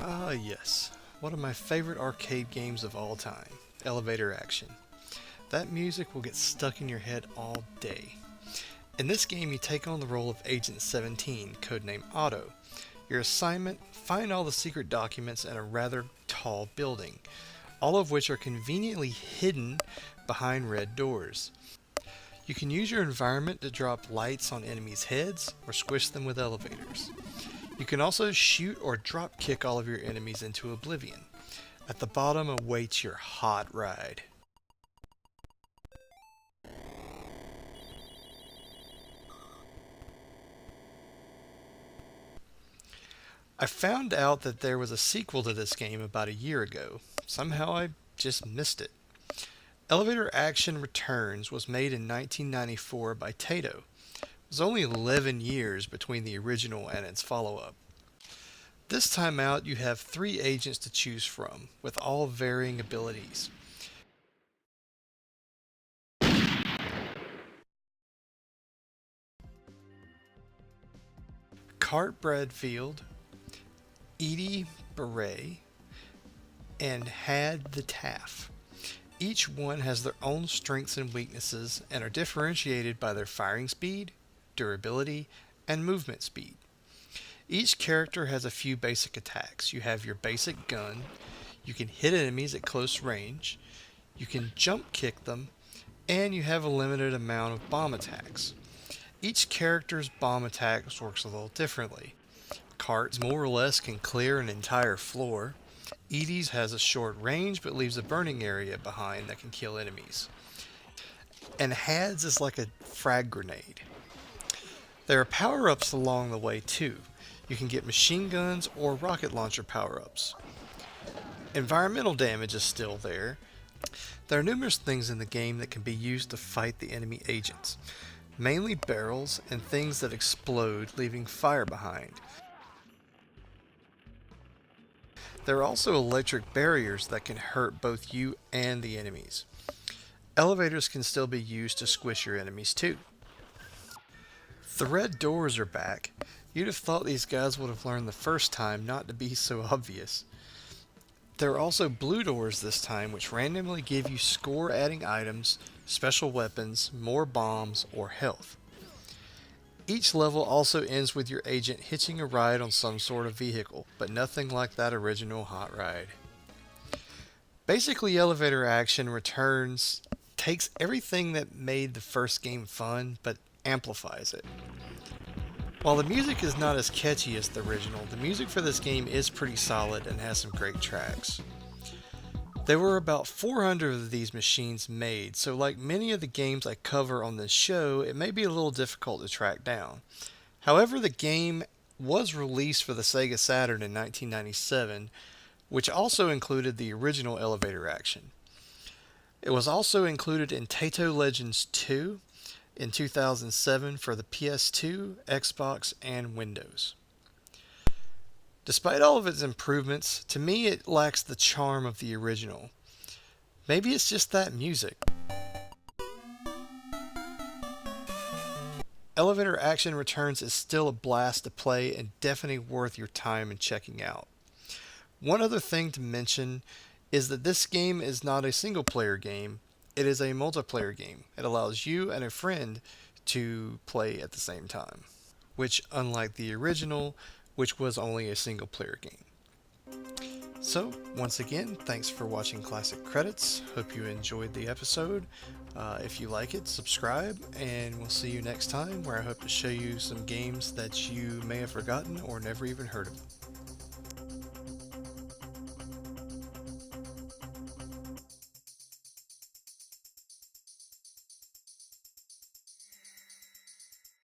Ah, yes. One of my favorite arcade games of all time, Elevator Action. That music will get stuck in your head all day. In this game, you take on the role of Agent 17, codenamed Otto. Your assignment: find all the secret documents in a rather tall building, all of which are conveniently hidden behind red doors. You can use your environment to drop lights on enemies' heads or squish them with elevators. You can also shoot or drop kick all of your enemies into oblivion. At the bottom awaits your hot ride. I found out that there was a sequel to this game about a year ago. Somehow I just missed it. Elevator Action Returns was made in 1994 by Taito. It was only 11 years between the original and its follow-up. This time out, you have 3 agents to choose from, with all varying abilities. Cart Bradfield, Edie Beret, and Had the Taff. Each one has their own strengths and weaknesses and are differentiated by their firing speed, durability, and movement speed. Each character has a few basic attacks. You have your basic gun, you can hit enemies at close range, you can jump kick them, and you have a limited amount of bomb attacks. Each character's bomb attacks works a little differently. Cart's more or less can clear an entire floor. Edie's has a short range but leaves a burning area behind that can kill enemies. And Had's is like a frag grenade. There are power-ups along the way too. You can get machine guns or rocket launcher power-ups. Environmental damage is still there. There are numerous things in the game that can be used to fight the enemy agents, mainly barrels and things that explode, leaving fire behind. There are also electric barriers that can hurt both you and the enemies. Elevators can still be used to squish your enemies too. The red doors are back. You'd have thought these guys would have learned the first time not to be so obvious. There are also blue doors this time, which randomly give you score-adding items, special weapons, more bombs, or health. Each level also ends with your agent hitching a ride on some sort of vehicle, but nothing like that original hot ride. Basically, Elevator Action Returns takes everything that made the first game fun, but amplifies it. While the music is not as catchy as the original, the music for this game is pretty solid and has some great tracks. There were about 400 of these machines made, so like many of the games I cover on this show, it may be a little difficult to track down. However, the game was released for the Sega Saturn in 1997, which also included the original Elevator Action. It was also included in Taito Legends 2 in 2007 for the PS2, Xbox, and Windows. Despite all of its improvements, to me it lacks the charm of the original. Maybe it's just that music. Elevator Action Returns is still a blast to play and definitely worth your time in checking out. One other thing to mention is that this game is not a single player game, it is a multiplayer game. It allows you and a friend to play at the same time, which, unlike the original, which was only a single player game. So, once again, thanks for watching Classic Credits. Hope you enjoyed the episode. If you like it, subscribe, and we'll see you next time, where I hope to show you some games that you may have forgotten or never even heard of.